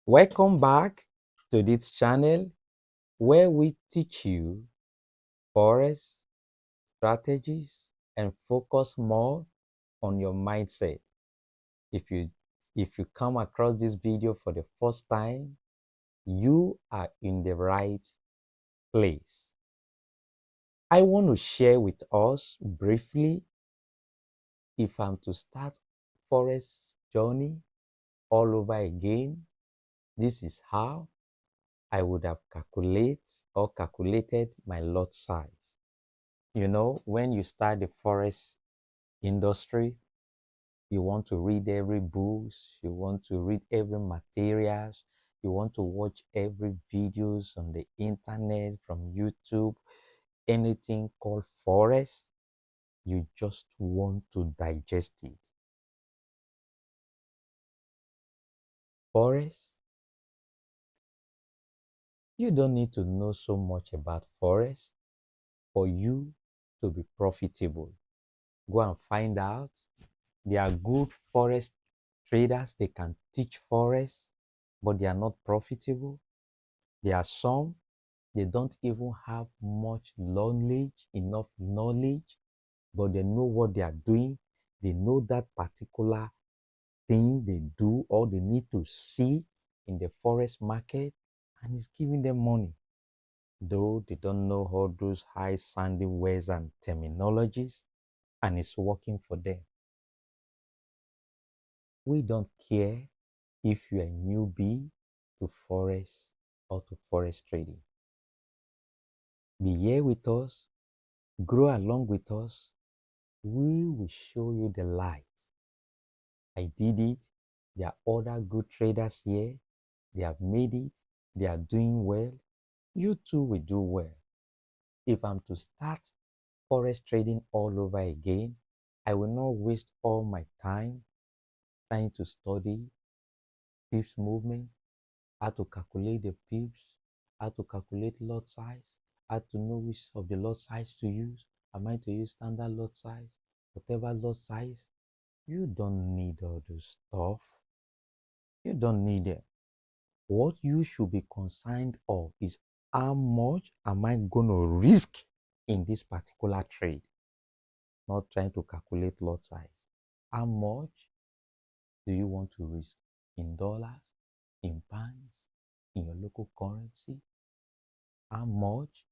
Welcome back to this channel where we teach you forex strategies and focus more on your mindset. If you if you come across this video for the first time, you are in the right place. I want to share with us briefly if I'm to start forex journey all over again, this is how I would have calculated my lot size. You know, when you start the forest industry, you want to read every books, you want to read every materials, you want to watch every videos on the internet, from YouTube, anything called forest, you just want to digest it. Forest, you don't need to know so much about forest for you to be profitable. Go and find out. There are good forex traders, they can teach forex, but they are not profitable. There are some, they don't even have much knowledge, enough knowledge, but they know what they are doing. They know that particular thing they do or they need to see in the forex market, and it's giving them money. Though they don't know all those high sounding words and terminologies, and it's working for them. We don't care if you're a newbie to forex or to forex trading. Be here with us, grow along with us. We will show you the light. I did it. There are other good traders here. They have made it. They are doing well. You too will do well. If I'm to start forex trading all over again, I will not waste all my time trying to study pips movement, how to calculate the pips, how to calculate lot size, how to know which of the lot size to use. Am I to use standard lot size, whatever lot size? You don't need all those stuff. You don't need it. What you should be concerned of is how much am I going to risk in this particular trade? Not trying to calculate lot size. How much do you want to risk in dollars, in pounds, in your local currency? How much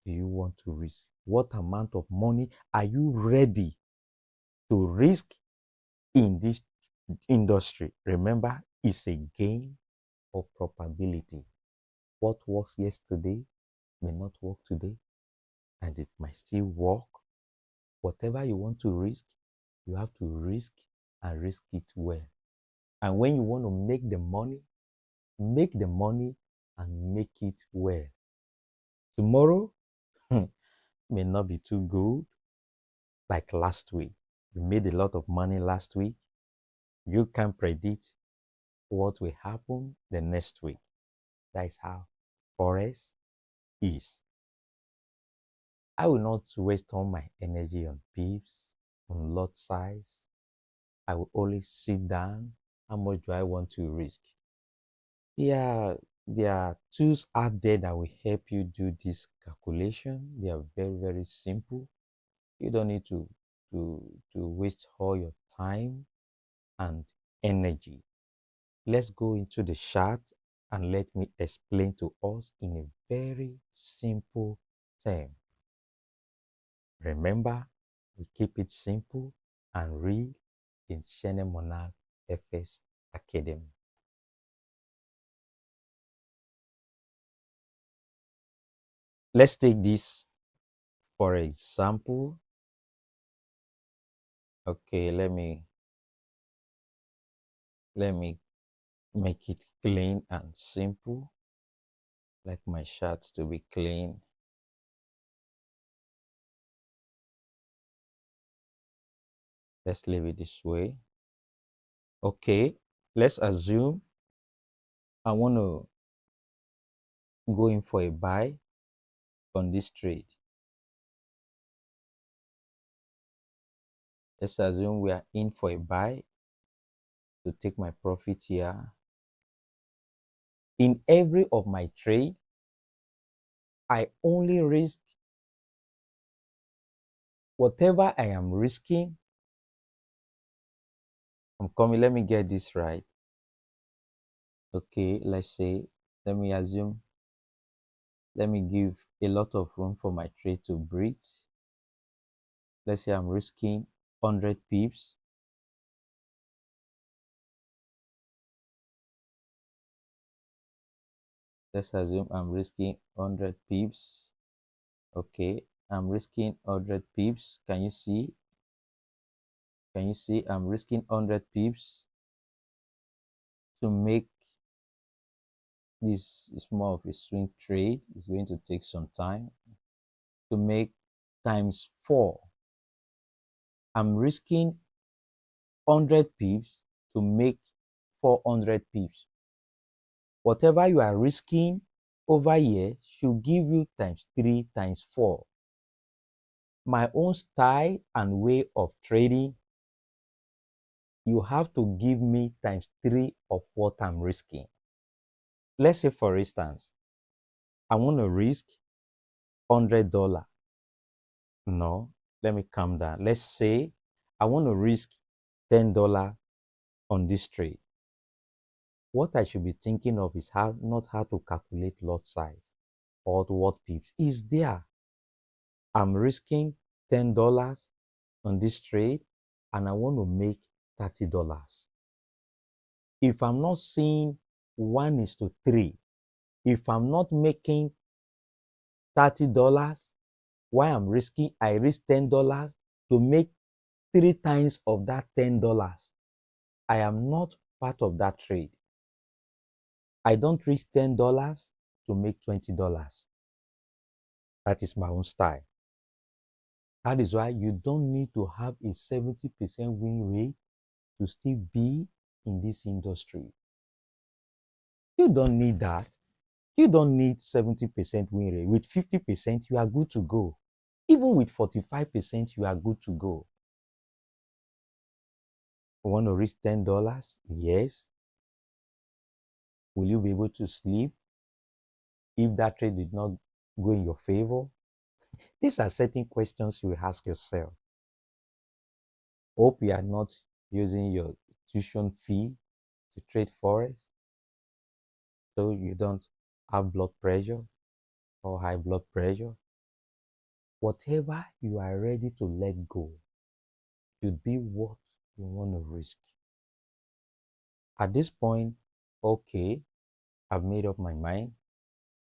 do you want to risk? What amount of money are you ready to risk in this industry? Remember, it's a game of probability. What works yesterday may not work today, and it might still work. Whatever you want to risk, you have to risk and risk it well. And when you want to make the money and make it well. Tomorrow may not be too good like last week. You made a lot of money last week. You can't predict what will happen the next week. That is how forex is. I will not waste all my energy on pips, on lot size. I will only sit down. How much do I want to risk? There are tools out there that will help you do this calculation. They are very, very simple. You don't need to waste all your time and energy. Let's go into the chart and let me explain to us in a very simple term. Remember, we keep it simple and real in Shene Monal FS Academy. Let's take this for example. Okay, let me make it clean and simple. Like my charts to be clean. Let's leave it this way. Okay, let's assume I want to go in for a buy on this trade. Let's assume we are in for a buy to take my profit here. In every of my trade, I only risk whatever I am risking. I'm coming, let me get this right. Okay, let's say, let me assume, let me give a lot of room for my trade to breathe. Let's say I'm risking 100 pips. Let's assume I'm risking 100 pips. Okay, I'm risking 100 pips. Can you see? Can you see I'm risking 100 pips to make this is more of a swing trade. It's going to take some time to make times 4. I'm risking 100 pips to make 400 pips. Whatever you are risking over here should give you times 3 times 4. My own style and way of trading, you have to give me times 3 of what I'm risking. Let's say, for instance, I want to risk $100. No, let me calm down. Let's say I want to risk $10 on this trade. What I should be thinking of is not how to calculate lot size or what pips. Is there. I'm risking $10 on this trade and I want to make $30. If I'm not seeing 1:3, if I'm not making $30, why I risk $10 to make 3 times of that $10. I am not part of that trade. I don't risk $10 to make $20. That is my own style. That is why you don't need to have a 70% win rate to still be in this industry. You don't need that. You don't need 70% win rate. With 50%, you are good to go. Even with 45%, you are good to go. You want to risk $10? Yes. Will you be able to sleep if that trade did not go in your favor? These are certain questions you will ask yourself. Hope you are not using your tuition fee to trade forex, so you don't have blood pressure or high blood pressure. Whatever you are ready to let go should be what you want to risk. At this point, okay, I've made up my mind.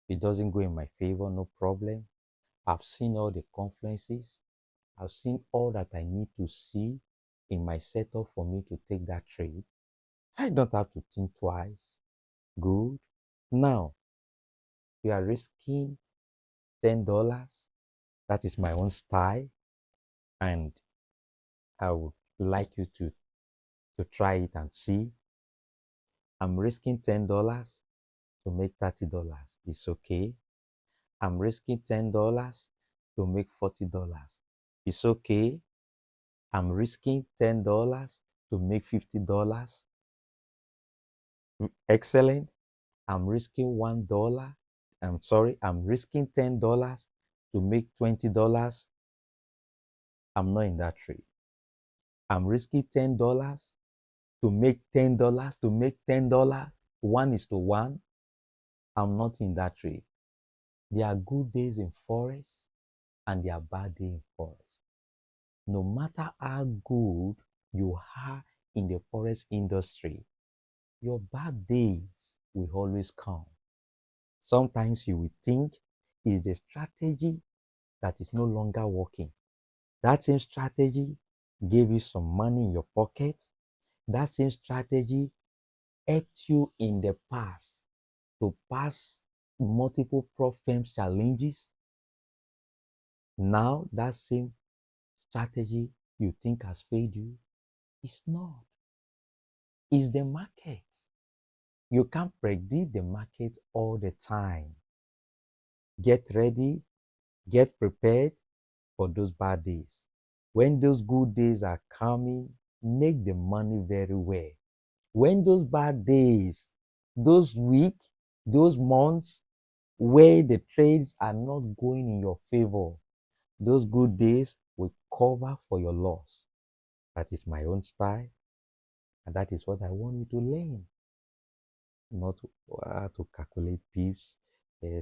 It doesn't go in my favor, no problem. I've seen all the confluences. I've seen all that I need to see in my setup for me to take that trade. I don't have to think twice. Good. Now, you are risking $10. That is my own style. And I would like you to try it and see. I'm risking $10 to make $30. It's okay. I'm risking $10 to make $40. It's okay. I'm risking $10 to make $50. Excellent. I'm risking $1. I'm risking $10 to make $20. I'm not in that trade. I'm risking $10 to make $10 to make $10. 1:1. I'm not in that trade. There are good days in forex and there are bad days in forex. No matter how good you are in the forex industry, your bad days will always come. Sometimes you will think it's the strategy that is no longer working. That same strategy gave you some money in your pocket. That same strategy helped you in the past to pass multiple prop firms challenges. Now that same strategy you think has failed you, it's not. It's the market. You can't predict the market all the time. Get ready, get prepared for those bad days. When those good days are coming, make the money very well. When those bad days, those weak, Those months where the trades are not going in your favor, those good days will cover for your loss. That is my own style, and that is what I want you to learn. Not how to calculate pips,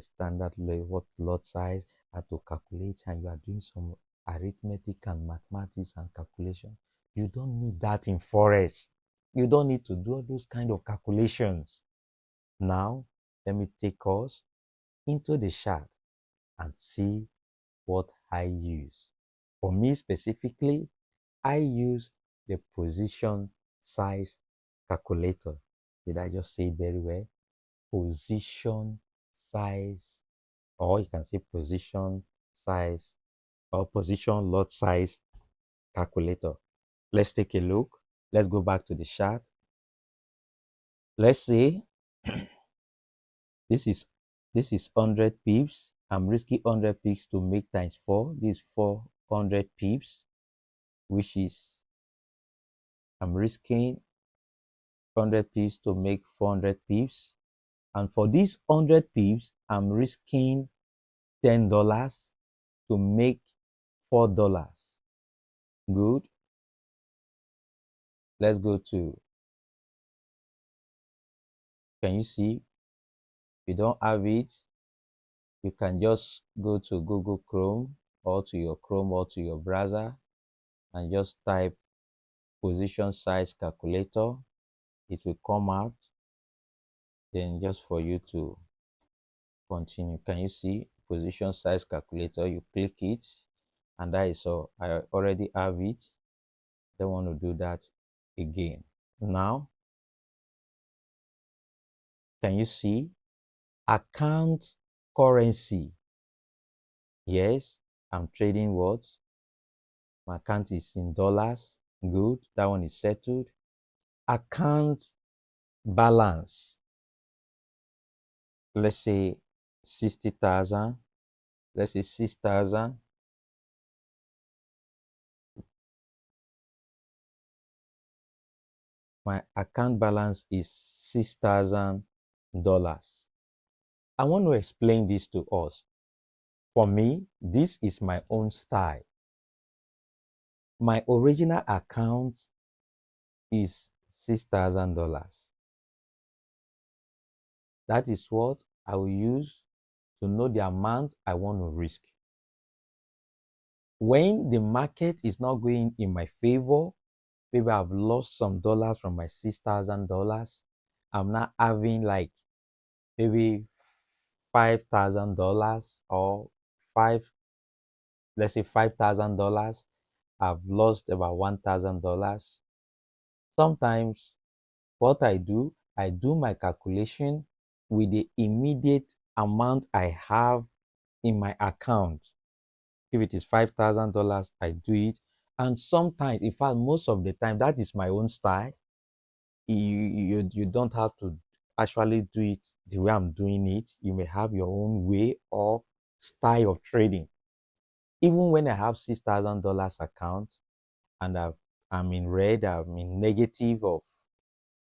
standard what lot size, how to calculate, and you are doing some arithmetic and mathematics and calculation. You don't need that in forex. You don't need to do all those kind of calculations. Now, let me take us into the chart and see what I use. For me specifically, I use the position size calculator. Did I just say it very well? Position size, or you can say position size or position lot size calculator. Let's take a look. Let's go back to the chart. Let's say this is 100 pips. I'm risking 100 pips to make times 4. This is 400 pips, which is I'm risking 100 pips to make 400 pips. And for these 100 pips, I'm risking $10 to make $4. Good. Let's go to, can you see? If you don't have it, you can just go to Google Chrome or to your Chrome or to your browser and just type position size calculator. It will come out. Then just for you to continue. Can you see position size calculator? You click it, and that is all. I already have it. Don't want to do that again. Now, can you see account currency? Yes, I'm trading what? My account is in dollars. Good. That one is settled. Account balance. Let's say 60,000. Let's say 6,000. My account balance is $6,000. I want to explain this to us. For me, this is my own style. My original account is $6,000. That is what I will use to know the amount I want to risk. When the market is not going in my favor, maybe I've lost some dollars from my $6,000. I'm not having like maybe $5,000 or let's say $5,000. I've lost about $1,000. Sometimes what I do my calculation with the immediate amount I have in my account. If it is $5,000, I do it. And sometimes, in fact, most of the time, that is my own style. You don't have to actually do it the way I'm doing it. You may have your own way or style of trading. Even when I have $6,000 account and I'm in red, I'm in negative of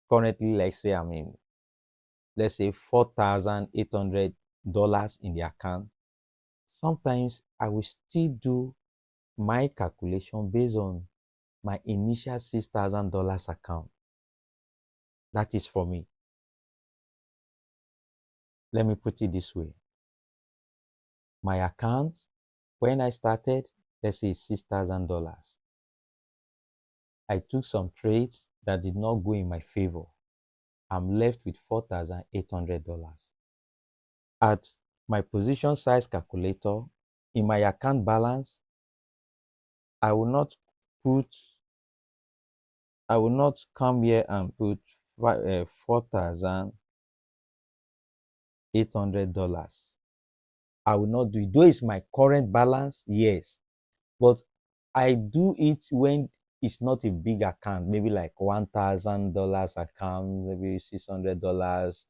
currently, let's say $4,800 in the account. Sometimes I will still do my calculation based on my initial $6,000 account. That is for me. Let me put it this way. My account, when I started, let's say $6,000. I took some trades that did not go in my favor. I'm left with $4,800. At my position size calculator, in my account balance, I will not come here and put $4,800. I will not do it. Though it's my current balance, yes. But I do it when it's not a big account, maybe like $1,000 account, maybe $600,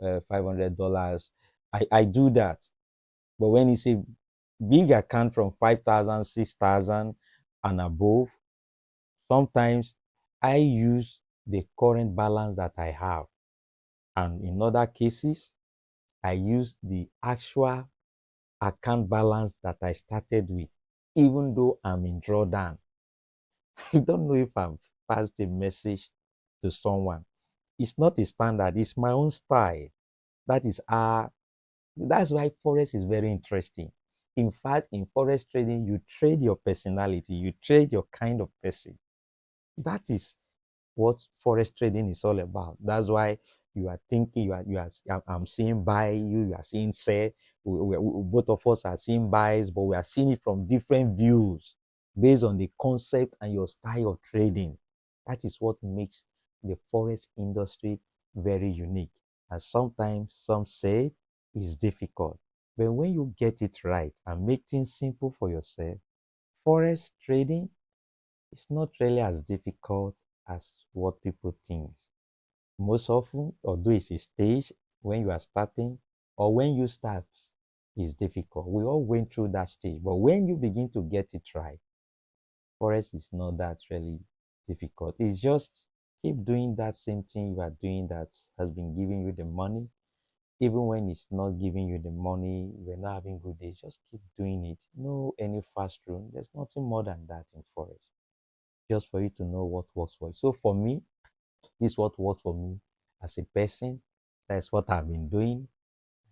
$500. I do that. But when it's a big account from 5,000, 6,000 and above, sometimes I use the current balance that I have. And in other cases, I use the actual account balance that I started with, even though I'm in drawdown. I don't know if I've passed a message to someone. It's not a standard, it's my own style. That is that's why forex is very interesting. In fact, in forex trading, you trade your personality, you trade your kind of person. That is what forex trading is all about. That's why you are thinking, I'm seeing buy, you are seeing sell. Both of us are seeing buys, but we are seeing it from different views based on the concept and your style of trading. That is what makes the forex industry very unique. And sometimes some say it's difficult. But when you get it right and make things simple for yourself, forex trading is not really as difficult as what people think. Most often, although it's a stage when you are starting or when you start, is difficult. We all went through that stage. But when you begin to get it right, forex is not that really difficult. It's just keep doing that same thing you are doing that has been giving you the money. Even when it's not giving you the money, you're not having good days, just keep doing it. No any fast rule. There's nothing more than that in forex. Just for you to know what works for you. So for me, this is what works for me as a person. That's what I've been doing.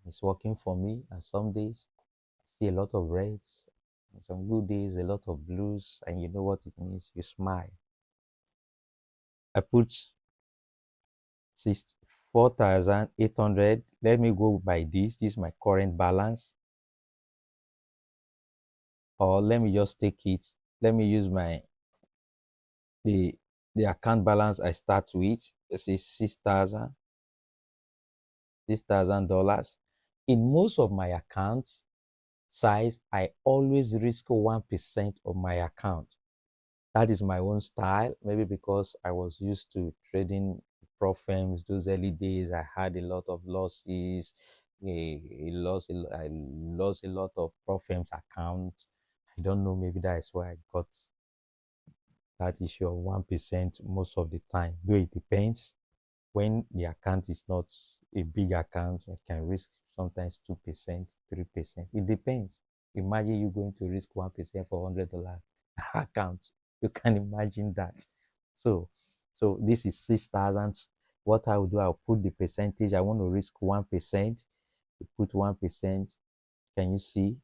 It's working for me. And some days I see a lot of reds. And some good days, a lot of blues. And you know what it means? You smile. I put 4,800. Let me go by this. This is my current balance. Or let me just take it. Let me use the account balance I start with. This is $6,000. In most of my accounts size, I always risk 1% of my account. That is my own style, maybe because I was used to trading prop firms those early days. I had a lot of losses. I lost a lot of prop firms account. I don't know, maybe that is why I got that issue of 1% most of the time, though it depends. When the account is not a big account, I can risk sometimes 2%, 3%. It depends. Imagine you going to risk 1% for $100 account. You can imagine that. So, so this is 6,000. What I will do, I'll put the percentage. I want to risk 1%. You put 1%. Can you see?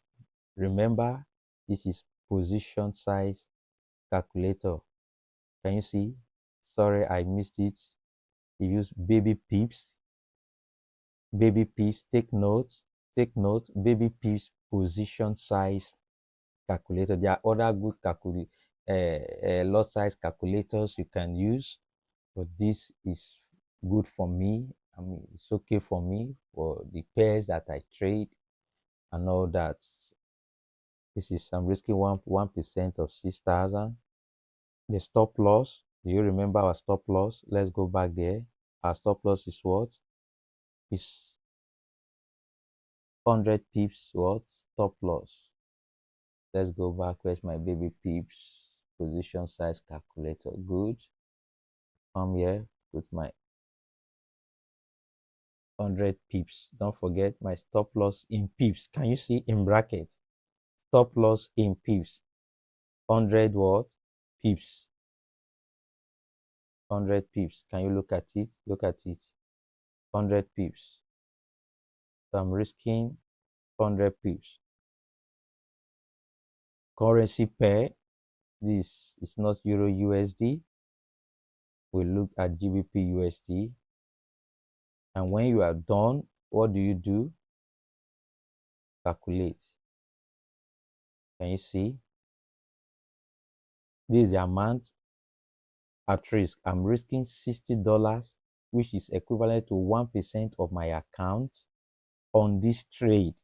Remember, this is position size calculator. Can you see? Sorry, I missed it. You use baby pips. Baby pips, take note, baby pips position size calculator. There are other good lot size calculators you can use, but this is good for me. I mean, it's okay for me for the pairs that I trade and all that. This is I'm risking 1% of 6,000. The stop loss. Do you remember our stop loss? Let's go back there. Our stop loss is what? Is 100 pips what? Stop loss. Let's go back. Where's my baby pips? Position size calculator. Good. Come here. Put my 100 pips. Don't forget my stop loss in pips. Can you see in bracket? Stop loss in pips. 100 what? Pips. 100 pips. Can you look at it? Look at it. 100 pips. So I'm risking 100 pips. Currency pair. This is not Euro USD. We look at GBP USD. And when you are done, what do? Calculate. Can you see? This is the amount at risk. I'm risking $60, which is equivalent to 1% of my account on this trade.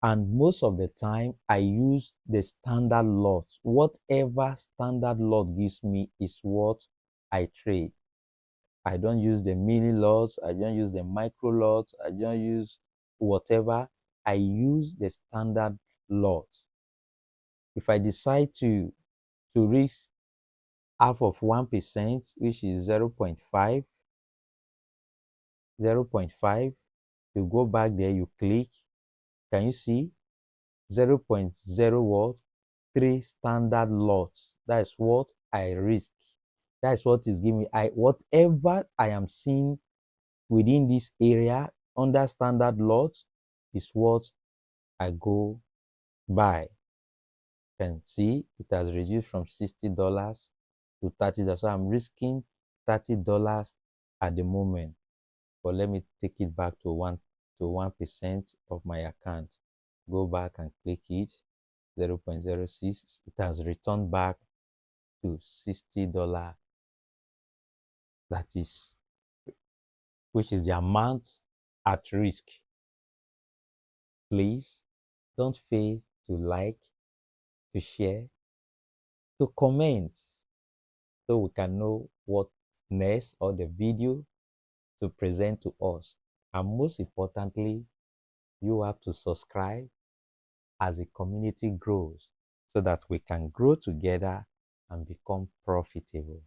And most of the time, I use the standard lot. Whatever standard lot gives me is what I trade. I don't use the mini lots. I don't use the micro lots. I don't use whatever. I use the standard lot. If I decide to risk half of 1%, which is 0.5, You go back there, you click. Can you see 0.0 what? 3 standard lots. That is what I risk. That is what is giving me. Whatever I am seeing within this area under standard lots is what I go buy. You can see it has reduced from $60 to $30. So I'm risking $30 at the moment. But let me take it back to 1% of my account. Go back and click it. 0.06. It has returned back to $60. That is, which is the amount at risk. Please don't fail to like, to share, to comment, so we can know what next or the video to present to us. And most importantly, you have to subscribe as the community grows so that we can grow together and become profitable.